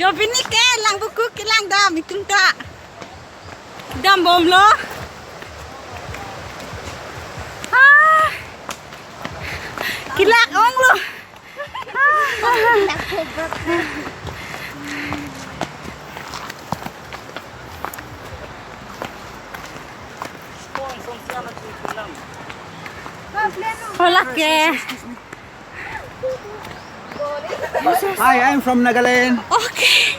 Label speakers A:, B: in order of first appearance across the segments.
A: cho vini ke lang buku ke lang dam itung ta dam bom lo kilak ong lo hola ke
B: Hi, I'm from Nagaland.
A: okay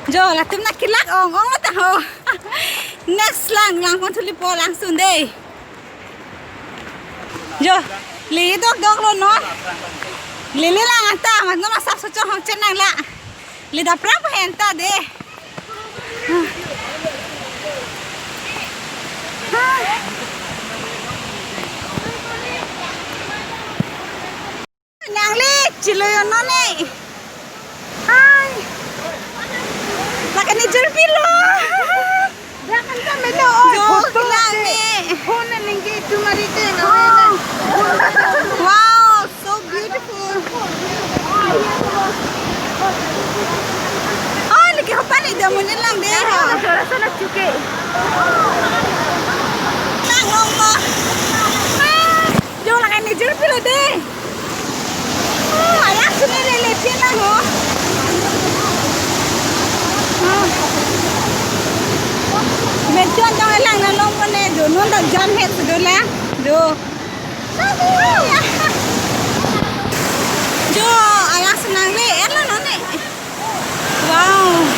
A: jo là chúng ta kilak ong lo ta ho next lang con thuli po lang sun đây jo lý dog luôn nó lý lang anta mà nó sắp số cho hong chân năng lạ lý đập rap hẹn ta đi nàng lý chỉ lời nó này là cái này chơi pin lo
B: Jangan kami doon.
A: jo lang ni
B: Hona ningi tumarite na.
A: wow so beautiful oh lagi hopan ni dah mun lang deh ha
B: Rasa nak cukai.
A: nang ngombo jo lang cái này chơi pin lo deh ayah sini lele pin lah ho mình chọn trong cái làng nó lông con này rồi nó được dọn hết rồi lá rồi cho ai senang deh, elah none. Wow.